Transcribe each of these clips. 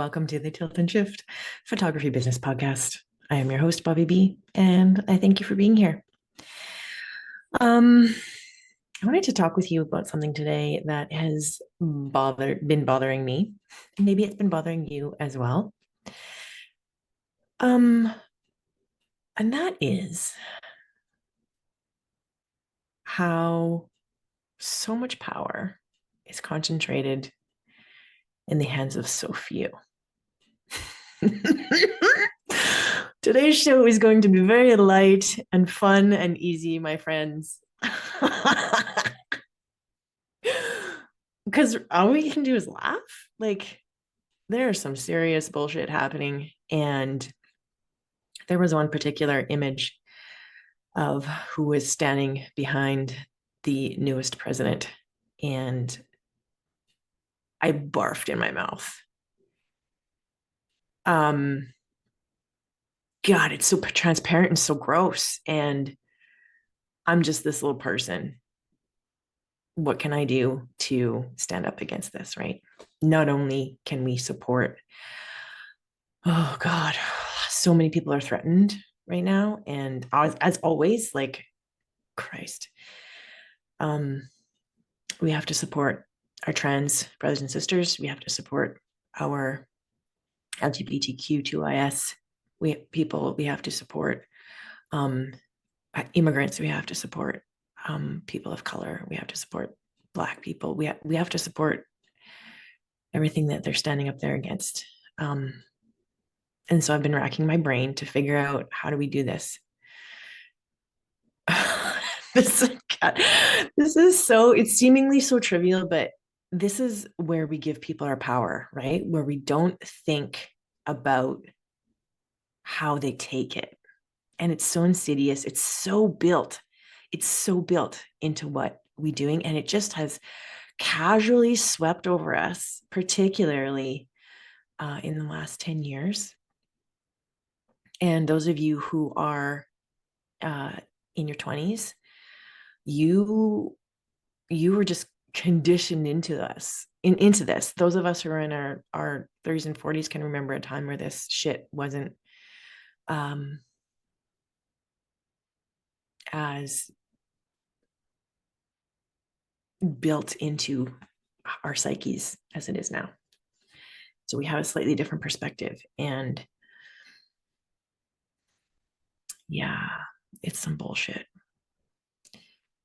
Welcome to the Tilt and Shift Photography Business Podcast. I am your host, Bobby B, and I thank you for being here. I wanted to talk with you about something today that has been bothering me, and maybe it's been bothering you as well. And that is how so much power is concentrated in the hands of so few. Today's show is going to be very light and fun and easy, my friends. Because all we can do is laugh. Like, there's some serious bullshit happening. And there was one particular image of who was standing behind the newest president. And I barfed in my mouth. God, it's so transparent and so gross. And I'm just this little person. What can I do to stand up against this, right? Not only can we support, oh God, so many people are threatened right now. And as always, like, Christ, we have to support our trans brothers and sisters. We have to support our LGBTQ2IS people. We have to support immigrants. We have to support people of color. We have to support Black people. We have to support everything that they're standing up there against. And so I've been racking my brain to figure out, how do we do this? This is so, it's seemingly so trivial, but this is where we give people our power, right? Where we don't think about how they take it. And it's so insidious. It's so built into what we're doing. And it just has casually swept over us, particularly in the last 10 years. And those of you who are in your 20s, you were just conditioned into this. Those of us who are in our 30s and 40s can remember a time where this shit wasn't as built into our psyches as it is now. So we have a slightly different perspective. And yeah, it's some bullshit.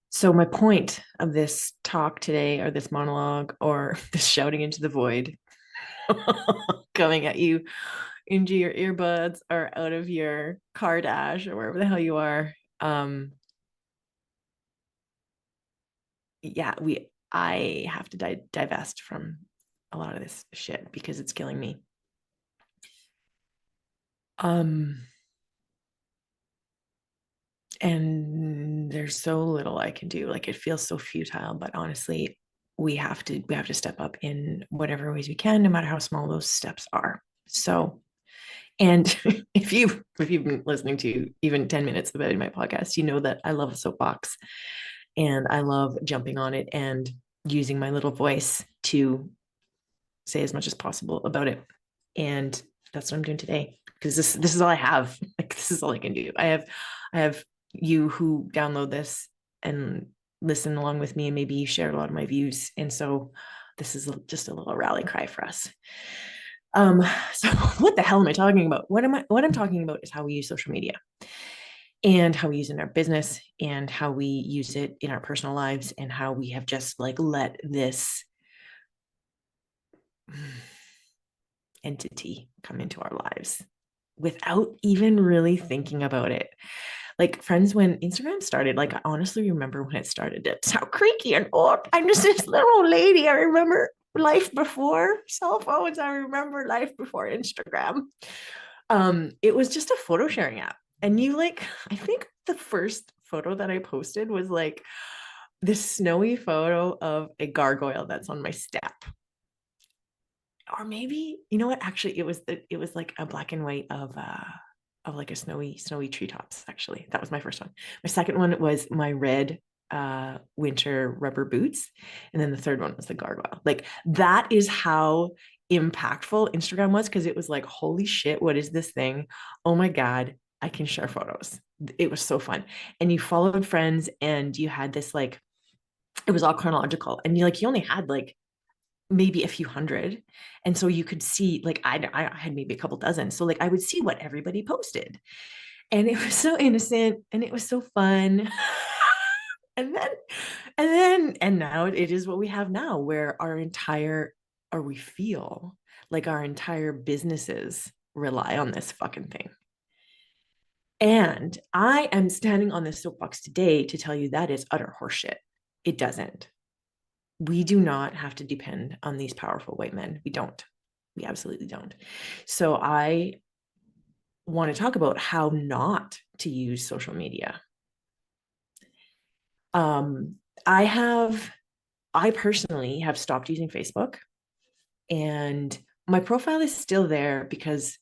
So my point of this talk today, or this monologue, or this shouting into the void coming at you into your earbuds or out of your car dash or wherever the hell you are, I have to divest from a lot of this shit because it's killing me. And there's so little I can do. Like, it feels so futile, but honestly, we have to step up in whatever ways we can, no matter how small those steps are. So, and if you've been listening to even 10 minutes about my podcast, you know that I love a soapbox and I love jumping on it and using my little voice to say as much as possible about it. And that's what I'm doing today, because this is all I have. Like, this is all I can do. I have you who download this and listen along with me, and maybe you share a lot of my views. And so this is just a little rally cry for us. So what the hell am I talking about? What I'm talking about is how we use social media, and how we use it in our business, and how we use it in our personal lives, and how we have just like let this entity come into our lives without even really thinking about it. Like, friends, when Instagram started, like, I honestly remember when it started. It's how creaky and old. I'm just this little old lady. I remember life before cell phones. I remember life before Instagram. It was just a photo sharing app. And I think the first photo that I posted was like this snowy photo of a gargoyle that's on my step. Or maybe, you know what? Actually, it was like a black and white of like a snowy treetops. Actually, that was my first one. My second one was my red winter rubber boots, and then the third one was the gargoyle. Like, that is how impactful Instagram was, because it was like, holy shit, what is this thing? Oh my God, I can share photos. It was so fun. And you followed friends and you had this like, it was all chronological. And you only had like maybe a few hundred. And so you could see, like, I had maybe a couple dozen. So like I would see what everybody posted. And it was so innocent and it was so fun. and then and now it is what we have now, where our entire, or we feel like our entire businesses rely on this fucking thing. And I am standing on this soapbox today to tell you that is utter horseshit. It doesn't. We do not have to depend on these powerful white men. We don't. We absolutely don't. So I want to talk about how not to use social media. Um, I have, I personally have stopped using Facebook, and my profile is still there because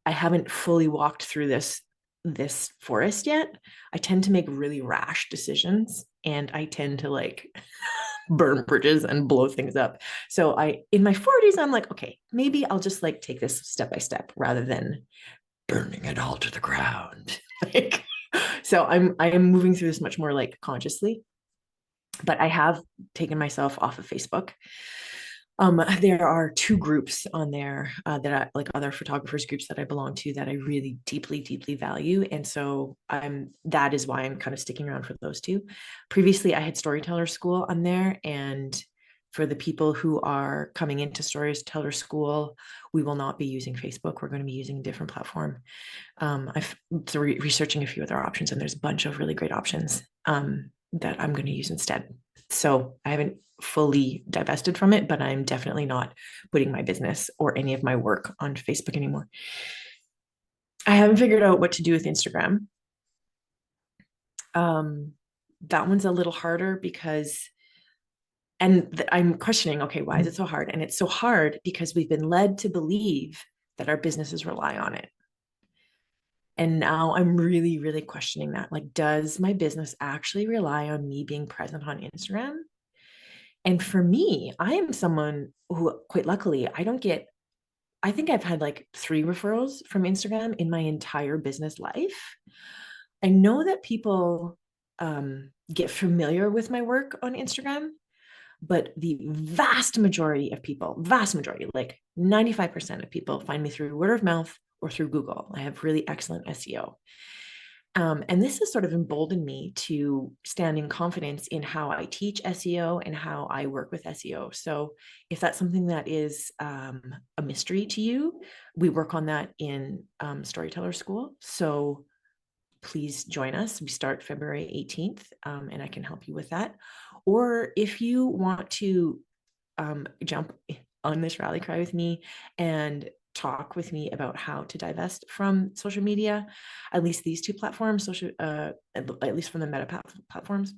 I haven't fully walked through this forest yet. I tend to make really rash decisions, and I tend to like burn bridges and blow things up. So I, in my 40s, I'm like, okay, maybe I'll just like take this step by step rather than burning it all to the ground. Like, so I am moving through this much more like consciously, but I have taken myself off of Facebook. There are two groups on there that I like, other photographers groups that I belong to, that I really deeply, deeply value. And so that is why I'm kind of sticking around for those two. Previously, I had Storyteller'S School on there. And for the people who are coming into Storyteller School, we will not be using Facebook. We're going to be using a different platform. I've researching a few other options, and there's a bunch of really great options that I'm going to use instead. So I haven't fully divested from it, but I'm definitely not putting my business or any of my work on Facebook anymore. I haven't figured out what to do with Instagram. That one's a little harder because, and I'm questioning, okay, why is it so hard? And it's so hard because we've been led to believe that our businesses rely on it. And now I'm really, really questioning that. Like, does my business actually rely on me being present on Instagram? And for me, I am someone who, quite luckily, I think I've had like 3 referrals from Instagram in my entire business life. I know that people get familiar with my work on Instagram, but the vast majority of people, vast majority, like 95% of people, find me through word of mouth or through Google. I have really excellent SEO. And this has sort of emboldened me to stand in confidence in how I teach SEO and how I work with SEO. So if that's something that is a mystery to you, we work on that in Storyteller School. So please join us. We start February 18th, and I can help you with that. Or if you want to jump on this rally cry with me and talk with me about how to divest from social media, at least these two platforms, at least from the Meta platforms,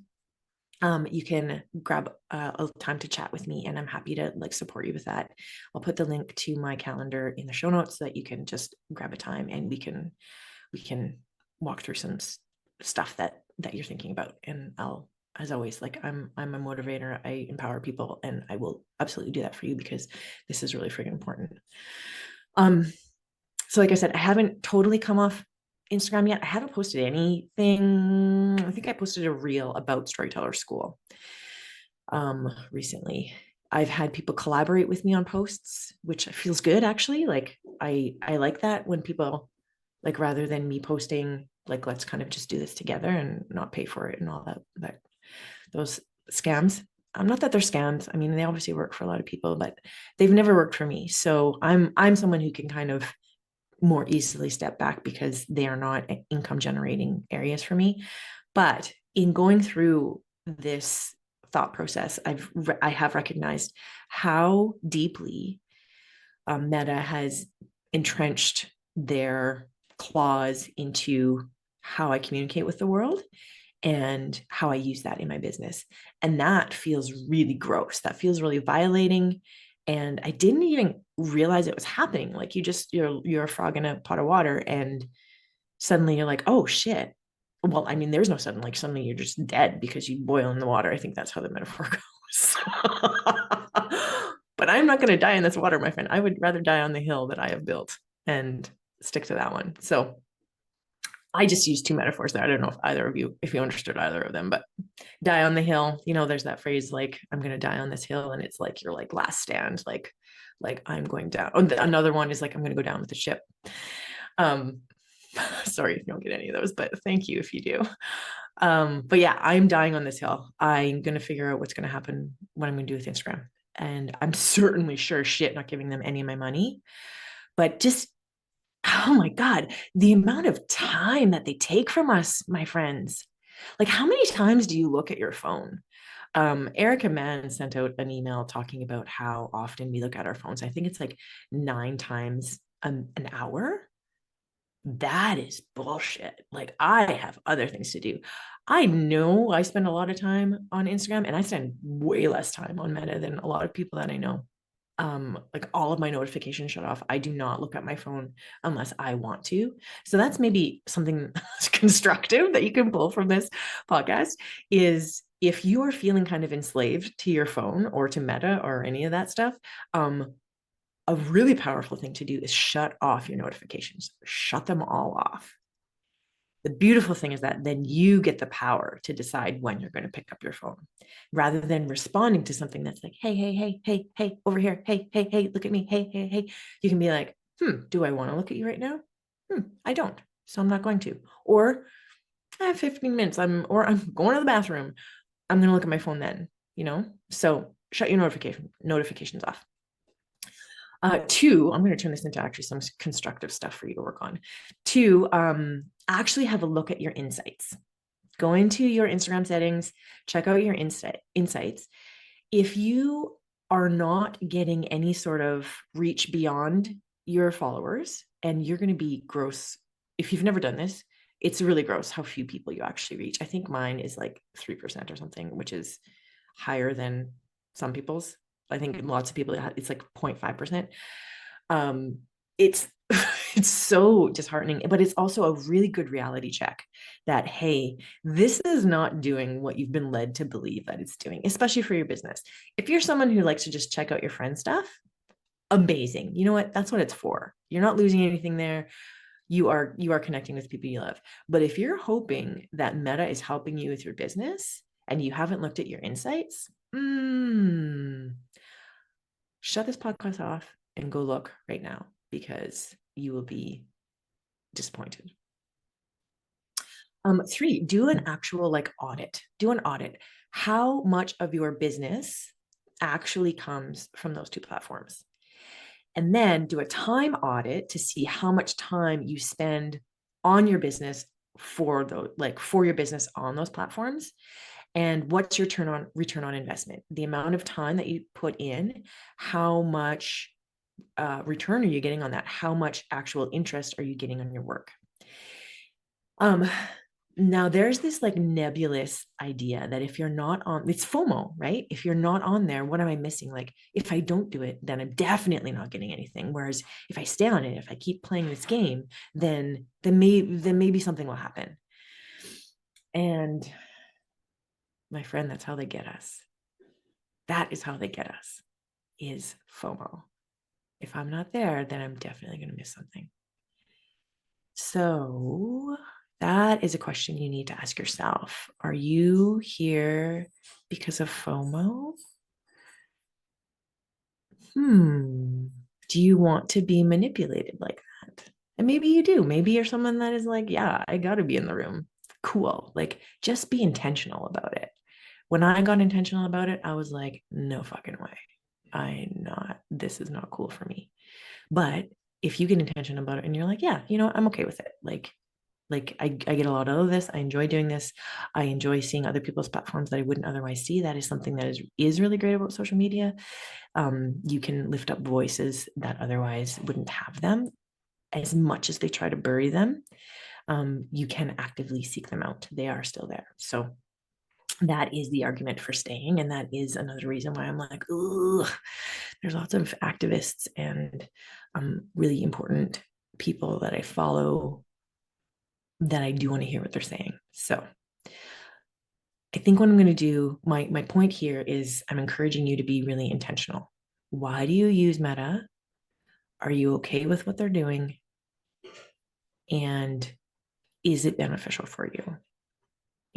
you can grab a time to chat with me, and I'm happy to like support you with that. I'll put the link to my calendar in the show notes so that you can just grab a time, and we can walk through some stuff that you're thinking about. And I'll, as always, like I'm a motivator. I empower people, and I will absolutely do that for you because this is really freaking important. So like I said, I haven't totally come off Instagram yet. I haven't posted anything. I think I posted a reel about Storyteller School recently. I've had people collaborate with me on posts, which feels good actually. Like I like that when people, like, rather than me posting like, let's kind of just do this together and not pay for it and all that those scams. Not that they're scams. I mean, they obviously work for a lot of people, but they've never worked for me. So I'm someone who can kind of more easily step back because they are not income generating areas for me. But in going through this thought process, I have recognized how deeply Meta has entrenched their claws into how I communicate with the world and how I use that in my business. And that feels really gross. That feels really violating. And I didn't even realize it was happening. Like you're a frog in a pot of water, and suddenly you're like, oh shit. Well, I mean, there's no sudden, like suddenly you're just dead because you boil in the water. I think that's how the metaphor goes. But I'm not going to die in this water, my friend. I would rather die on the hill that I have built and stick to that one. So I just used two metaphors there. I don't know if either of you, if you understood either of them, but die on the hill, there's that phrase, like, I'm going to die on this hill. And it's like, your like last stand, like I'm going down. Oh, another one is like, I'm going to go down with the ship. Um, sorry if you don't get any of those, but thank you if you do. But yeah, I'm dying on this hill. I'm going to figure out what's going to happen, what I'm going to do with Instagram. And I'm certainly sure shit not giving them any of my money, but just, oh my God, the amount of time that they take from us, my friends. Like, how many times do you look at your phone? Erica Mann sent out an email talking about how often we look at our phones. I think it's like 9 times an hour. That is bullshit. Like, I have other things to do. I know I spend a lot of time on Instagram, and I spend way less time on Meta than a lot of people that I know. Like, all of my notifications shut off. I do not look at my phone unless I want to. So that's maybe something constructive that you can pull from this podcast, is if you are feeling kind of enslaved to your phone or to Meta or any of that stuff, a really powerful thing to do is shut off your notifications. Shut them all off. The beautiful thing is that then you get the power to decide when you're going to pick up your phone, rather than responding to something that's like, hey, hey, hey, hey, hey, over here. Hey, hey, hey, look at me. Hey, hey, hey. You can be like, do I want to look at you right now? I don't. So I'm not going to. Or I have 15 minutes. I'm going to the bathroom. I'm going to look at my phone then, So shut your notifications off. Two, I'm going to turn this into actually some constructive stuff for you to work on. Two, actually have a look at your insights. Go into your Instagram settings, check out your insights. If you are not getting any sort of reach beyond your followers, and you're going to be gross, if you've never done this, it's really gross how few people you actually reach. I think mine is like 3% or something, which is higher than some people's. I think lots of people, it's like 0.5%. It's it's so disheartening, but it's also a really good reality check that, hey, this is not doing what you've been led to believe that it's doing, especially for your business. If you're someone who likes to just check out your friend stuff, amazing. You know what? That's what it's for. You're not losing anything there. You are connecting with people you love. But if you're hoping that Meta is helping you with your business and you haven't looked at your insights, shut this podcast off and go look right now, because you will be disappointed. Three, do an actual audit. Do an audit. How much of your business actually comes from those two platforms? And then do a time audit to see how much time you spend on your business for your business on those platforms. And what's your return on investment? The amount of time that you put in, how much return are you getting on that? How much actual interest are you getting on your work? Now there's this nebulous idea that if you're not on, it's FOMO, right? If you're not on there, what am I missing? Like, if I don't do it, then I'm definitely not getting anything. Whereas if I stay on it, if I keep playing this game, then maybe something will happen. And my friend, that's how they get us. That is how they get us, is FOMO. If I'm not there, then I'm definitely going to miss something. So that is a question you need to ask yourself. Are you here because of FOMO? Do you want to be manipulated like that? And maybe you do. Maybe you're someone that is like, yeah, I got to be in the room. Cool. Just be intentional about it. When I got intentional about it, I was like, no fucking way. This is not cool for me. But if you get intentional about it and you're like, yeah, I'm okay with it. I get a lot out of this. I enjoy doing this. I enjoy seeing other people's platforms that I wouldn't otherwise see. That is something that is really great about social media. You can lift up voices that otherwise wouldn't have them. As much as they try to bury them, you can actively seek them out. They are still there. So that is the argument for staying. And that is another reason why I'm like, ugh, there's lots of activists and really important people that I follow that I do want to hear what they're saying. So I think what I'm going to do, my point here is I'm encouraging you to be really intentional Why do you use Meta? Are you okay with what they're doing? And is it beneficial for you?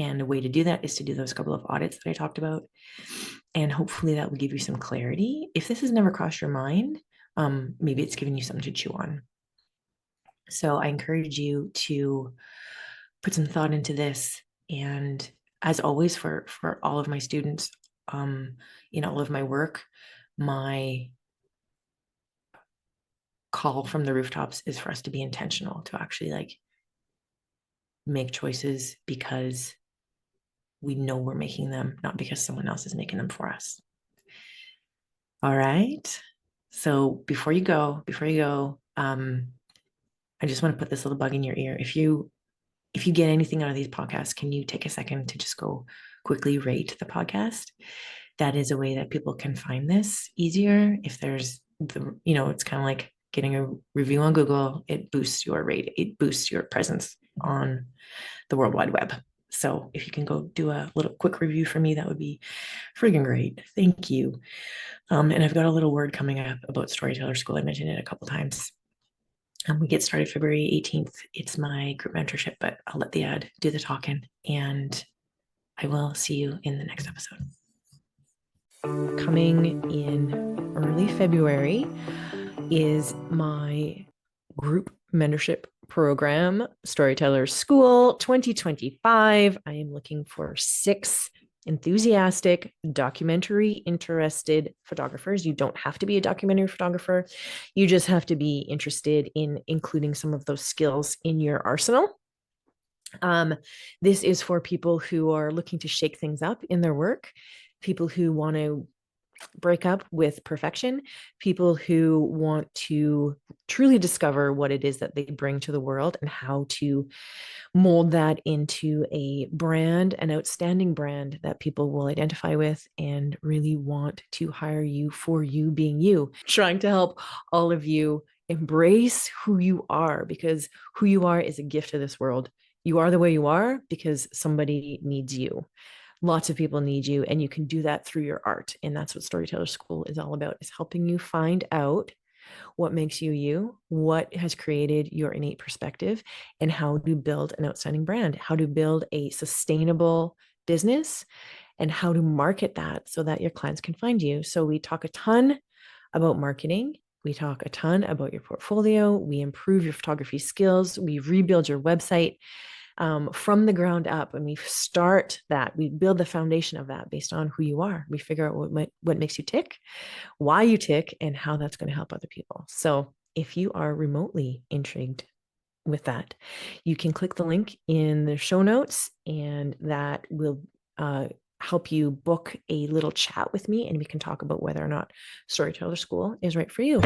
And a way to do that is to do those couple of audits that I talked about. And hopefully that will give you some clarity. If this has never crossed your mind, maybe it's giving you something to chew on. So I encourage you to put some thought into this. And as always, for all of my students, in all of my work, my call from the rooftops is for us to be intentional, to actually like make choices because we know we're making them, not because someone else is making them for us. All right. So before you go, I just want to put this little bug in your ear. If you get anything out of these podcasts, can you take a second to just go quickly rate the podcast? That is a way that people can find this easier. If there's it's kind of like getting a review on Google. It boosts your rate. It boosts your presence on the World Wide Web. So if you can go do a little quick review for me, that would be friggin' great. Thank you. And I've got a little word coming up about Storyteller School. I mentioned it a couple times. We get started February 18th. It's my group mentorship, but I'll let the ad do the talking. And I will see you in the next episode. Coming in early February is my group mentorship program, Storyteller's School 2025. I am looking for 6 enthusiastic, documentary interested photographers. You don't have to be a documentary photographer. You just have to be interested in including some of those skills in your arsenal. This is for people who are looking to shake things up in their work, people who want to break up with perfection, people who want to truly discover what it is that they bring to the world and how to mold that into a brand, an outstanding brand that people will identify with and really want to hire you for you being you. Trying to help all of you embrace who you are, because who you are is a gift to this world. You are the way you are because somebody needs you. Lots of people need you, and you can do that through your art. And that's what Storyteller School is all about, is helping you find out what makes you you, what has created your innate perspective, and how to build an outstanding brand, how to build a sustainable business, and how to market that so that your clients can find you. So we talk a ton about marketing. We talk a ton about your portfolio. We improve your photography skills. We rebuild your website from the ground up, and we start that. We build the foundation of that based on who you are. We figure out what makes you tick, why you tick, and how that's going to help other people. So if you are remotely intrigued with that, you can click the link in the show notes, and that will help you book a little chat with me, and we can talk about whether or not Storyteller School is right for you.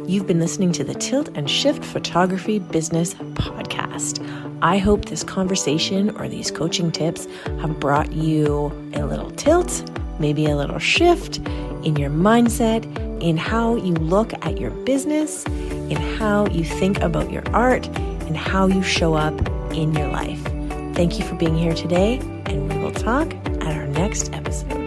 You've been listening to the Tilt and Shift Photography Business Podcast. I hope this conversation or these coaching tips have brought you a little tilt, maybe a little shift in your mindset, in how you look at your business, in how you think about your art, and how you show up in your life. Thank you for being here today, and we will talk at our next episode.